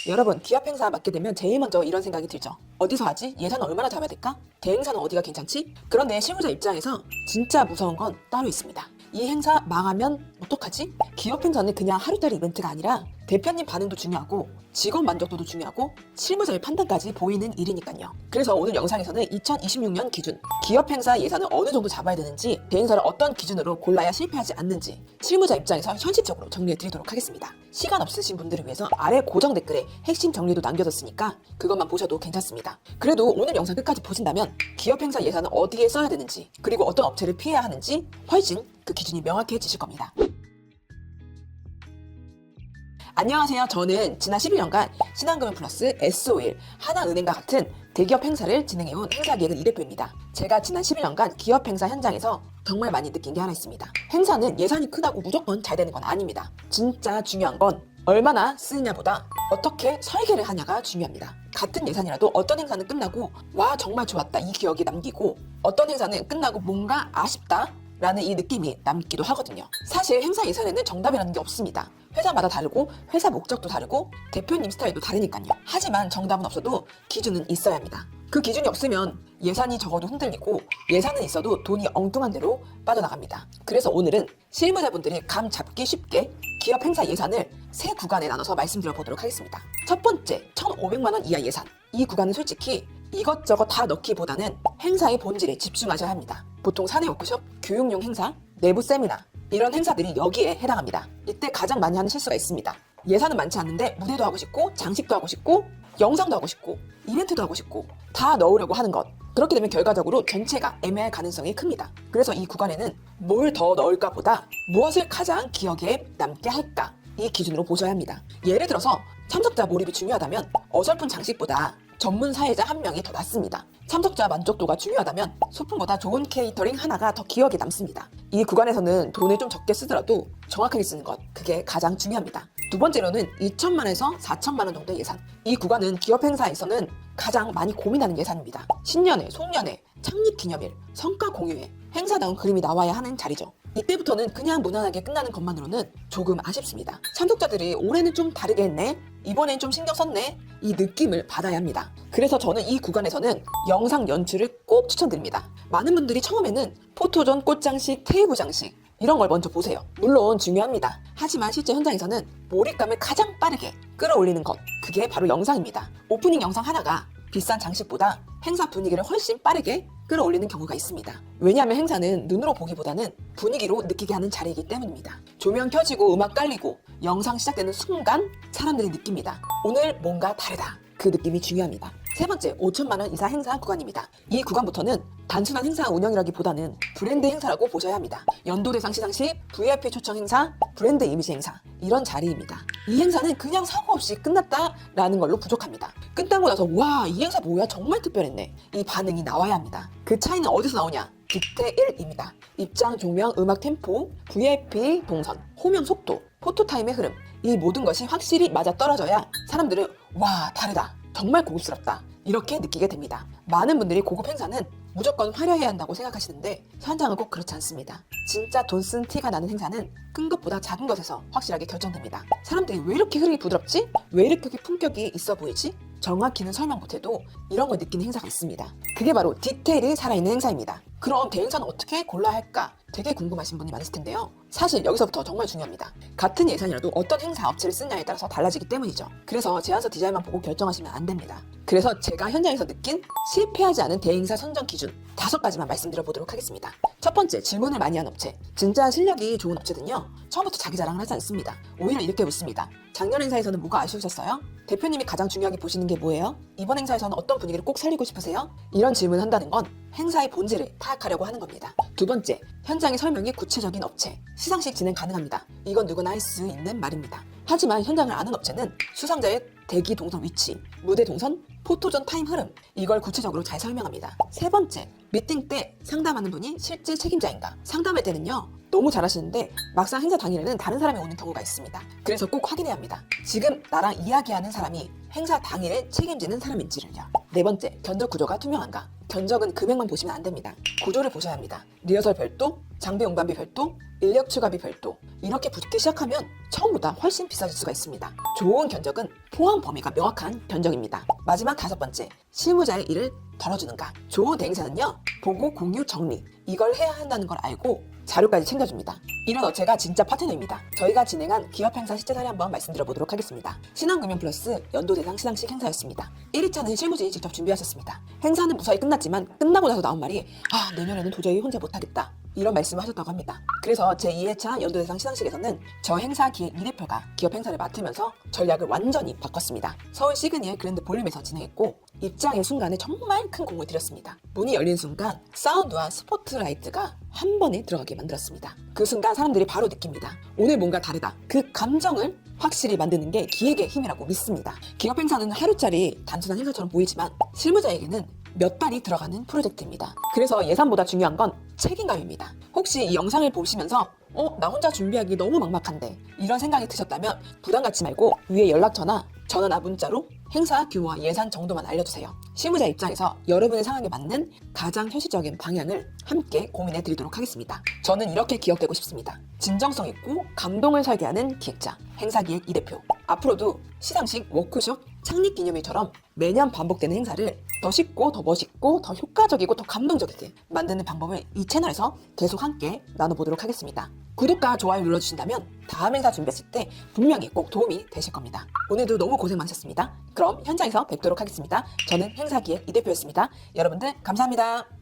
여러분, 기업 행사 맡게 되면 제일 먼저 이런 생각이 들죠. 어디서 하지? 예산은 얼마나 잡아야 될까? 대행사는 어디가 괜찮지? 그런데 실무자 입장에서 진짜 무서운 건 따로 있습니다. 이 행사 망하면 어떡하지? 기업 행사는 그냥 하루짜리 이벤트가 아니라 대표님 반응도 중요하고 직원 만족도도 중요하고 실무자의 판단까지 보이는 일이니까요. 그래서 오늘 영상에서는 2026년 기준 기업 행사 예산을 어느 정도 잡아야 되는지, 대행사를 어떤 기준으로 골라야 실패하지 않는지 실무자 입장에서 현실적으로 정리해 드리도록 하겠습니다. 시간 없으신 분들을 위해서 아래 고정 댓글에 핵심 정리도 남겨뒀으니까 그것만 보셔도 괜찮습니다. 그래도 오늘 영상 끝까지 보신다면 기업 행사 예산을 어디에 써야 되는지, 그리고 어떤 업체를 피해야 하는지 훨씬 그 기준이 명확해지실 겁니다. 안녕하세요. 저는 지난 11년간 신한금융 플러스, S51, 하나은행과 같은 대기업 행사를 진행해온 행사기획은 이대표입니다. 제가 지난 11년간 기업 행사 현장에서 정말 많이 느낀 게 하나 있습니다. 행사는 예산이 크다고 무조건 잘 되는 건 아닙니다. 진짜 중요한 건 얼마나 쓰느냐보다 어떻게 설계를 하냐가 중요합니다. 같은 예산이라도 어떤 행사는 끝나고 와 정말 좋았다 이 기억이 남기고, 어떤 행사는 끝나고 뭔가 아쉽다 라는 이 느낌이 남기도 하거든요. 사실 행사 예산에는 정답이라는 게 없습니다. 회사마다 다르고 회사 목적도 다르고 대표님 스타일도 다르니까요. 하지만 정답은 없어도 기준은 있어야 합니다. 그 기준이 없으면 예산이 적어도 흔들리고, 예산은 있어도 돈이 엉뚱한 대로 빠져나갑니다. 그래서 오늘은 실무자분들이 감 잡기 쉽게 기업 행사 예산을 세 구간에 나눠서 말씀드려 보도록 하겠습니다. 첫 번째, 1,500만 원 이하 예산. 이 구간은 솔직히 이것저것 다 넣기보다는 행사의 본질에 집중하셔야 합니다. 보통 사내 워크숍, 교육용 행사, 내부 세미나 이런 행사들이 여기에 해당합니다. 이때 가장 많이 하는 실수가 있습니다. 예산은 많지 않은데 무대도 하고 싶고 장식도 하고 싶고 영상도 하고 싶고 이벤트도 하고 싶고 다 넣으려고 하는 것. 그렇게 되면 결과적으로 전체가 애매할 가능성이 큽니다. 그래서 이 구간에는 뭘 더 넣을까 보다 무엇을 가장 기억에 남게 할까, 이 기준으로 보셔야 합니다. 예를 들어서 참석자 몰입이 중요하다면 어설픈 장식보다 전문 사회자 한 명이 더 낫습니다. 참석자 만족도가 중요하다면 소품보다 좋은 케이터링 하나가 더 기억에 남습니다. 이 구간에서는 돈을 좀 적게 쓰더라도 정확하게 쓰는 것, 그게 가장 중요합니다. 두 번째로는 2천만에서 4천만 원 정도의 예산. 이 구간은 기업 행사에서는 가장 많이 고민하는 예산입니다. 신년회, 송년회, 창립기념일, 성과 공유회, 행사다운 그림이 나와야 하는 자리죠. 이때부터는 그냥 무난하게 끝나는 것만으로는 조금 아쉽습니다. 참석자들이 올해는 좀 다르게 했네, 이번엔 좀 신경 썼네, 이 느낌을 받아야 합니다. 그래서 저는 이 구간에서는 영상 연출을 꼭 추천드립니다. 많은 분들이 처음에는 포토존, 꽃장식, 테이블 장식 이런 걸 먼저 보세요. 물론 중요합니다. 하지만 실제 현장에서는 몰입감을 가장 빠르게 끌어올리는 것, 그게 바로 영상입니다. 오프닝 영상 하나가 비싼 장식보다 행사 분위기를 훨씬 빠르게 끌어올리는 경우가 있습니다. 왜냐하면 행사는 눈으로 보기보다는 분위기로 느끼게 하는 자리이기 때문입니다. 조명 켜지고 음악 깔리고 영상 시작되는 순간 사람들이 느낍니다. 오늘 뭔가 다르다. 그 느낌이 중요합니다. 세 번째, 5천만 원 이사 행사 구간입니다. 이 구간부터는 단순한 행사 운영이라기보다는 브랜드 행사라고 보셔야 합니다. 연도 대상 시상식, VIP 초청 행사, 브랜드 이미지 행사, 이런 자리입니다. 이 행사는 그냥 사고 없이 끝났다라는 걸로 부족합니다. 끝나고 나서 와, 이 행사 뭐야, 정말 특별했네, 이 반응이 나와야 합니다. 그 차이는 어디서 나오냐? 디테일입니다. 입장, 조명, 음악 템포, VIP 동선, 호명 속도, 포토타임의 흐름, 이 모든 것이 확실히 맞아떨어져야 사람들은 와, 다르다, 정말 고급스럽다, 이렇게 느끼게 됩니다. 많은 분들이 고급 행사는 무조건 화려해야 한다고 생각하시는데 현장은 꼭 그렇지 않습니다. 진짜 돈 쓴 티가 나는 행사는 큰 것보다 작은 것에서 확실하게 결정됩니다. 사람들이 왜 이렇게 흐름이 부드럽지? 왜 이렇게 품격이 있어 보이지? 정확히는 설명 못해도 이런 걸 느끼는 행사가 있습니다. 그게 바로 디테일이 살아있는 행사입니다. 그럼 대행사는 어떻게 골라야 할까? 되게 궁금하신 분이 많으실 텐데요. 사실 여기서부터 정말 중요합니다. 같은 예산이라도 어떤 행사 업체를 쓰냐에 따라서 달라지기 때문이죠. 그래서 제안서 디자인만 보고 결정하시면 안 됩니다. 그래서 제가 현장에서 느낀 실패하지 않은 대행사 선정 기준 5가지만 말씀드려 보도록 하겠습니다. 첫 번째, 질문을 많이 한 업체. 진짜 실력이 좋은 업체는요, 처음부터 자기 자랑을 하지 않습니다. 오히려 이렇게 묻습니다. 작년 행사에서는 뭐가 아쉬우셨어요? 대표님이 가장 중요하게 보시는 게 뭐예요? 이번 행사에서는 어떤 분위기를 꼭 살리고 싶으세요? 이런 질문을 한다는 건 행사의 본질을 파악하려고 하는 겁니다. 두 번째, 현장의 설명이 구체적인 업체. 시상식 진행 가능합니다. 이건 누구나 할 수 있는 말입니다. 하지만 현장을 아는 업체는 수상자의 대기 동선 위치, 무대 동선, 포토존 타임 흐름, 이걸 구체적으로 잘 설명합니다. 세 번째, 미팅 때 상담하는 분이 실제 책임자인가? 상담할 때는요, 너무 잘하시는데 막상 행사 당일에는 다른 사람이 오는 경우가 있습니다. 그래서 꼭 확인해야 합니다. 지금 나랑 이야기하는 사람이 행사 당일에 책임지는 사람인지를요. 네 번째, 견적 구조가 투명한가? 견적은 금액만 보시면 안 됩니다. 구조를 보셔야 합니다. 리허설 별도, 장비 운반비 별도, 인력 추가비 별도 이렇게 붙기 시작하면 처음보다 훨씬 비싸질 수가 있습니다. 좋은 견적은 포함 범위가 명확한 견적입니다. 마지막 5번째, 실무자의 일을 덜어주는가. 좋은 대행사는요, 보고 공유 정리 이걸 해야 한다는 걸 알고 자료까지 챙겨줍니다. 이런 업체가 진짜 파트너입니다. 저희가 진행한 기업 행사 실제 사례 한번 말씀드려 보도록 하겠습니다. 신한금융 플러스 연도대상 시상식 행사였습니다. 1회차는 실무진이 직접 준비하셨습니다. 행사는 무사히 끝났지만 끝나고 나서 나온 말이 내년에는 도저히 혼자 못하겠다 이런 말씀을 하셨다고 합니다. 그래서 제2회차 연도대상 시상식에서는 저 행사 기획 2대표가 기업 행사를 맡으면서 전략을 완전히 바꿨습니다. 서울 시그니엘 그랜드 볼륨에서 진행했고 입장의 순간에 정말 큰 공을 들였습니다. 문이 열린 순간 사운드와 스포트라이트가 한 번에 들어가게 만들었습니다. 그 순간 사람들이 바로 느낍니다. 오늘 뭔가 다르다. 그 감정을 확실히 만드는 게 기획의 힘이라고 믿습니다. 기업 행사는 하루짜리 단순한 행사처럼 보이지만 실무자에게는 몇 달이 들어가는 프로젝트입니다. 그래서 예산보다 중요한 건 책임감입니다. 혹시 이 영상을 보시면서 나 혼자 준비하기 너무 막막한데 이런 생각이 드셨다면 부담 갖지 말고 위에 연락처나 전화나 문자로 행사 규모와 예산 정도만 알려주세요. 실무자 입장에서 여러분의 상황에 맞는 가장 현실적인 방향을 함께 고민해 드리도록 하겠습니다. 저는 이렇게 기억되고 싶습니다. 진정성 있고 감동을 설계하는 기획자, 행사기획 2대표. 앞으로도 시상식, 워크숍, 창립기념일처럼 매년 반복되는 행사를 더 쉽고 더 멋있고 더 효과적이고 더 감동적이게 만드는 방법을 이 채널에서 계속 함께 나눠보도록 하겠습니다. 구독과 좋아요 눌러주신다면 다음 행사 준비했을 때 분명히 꼭 도움이 되실 겁니다. 오늘도 너무 고생 많으셨습니다. 그럼 현장에서 뵙도록 하겠습니다. 저는 행사기획 2대표였습니다. 여러분들 감사합니다.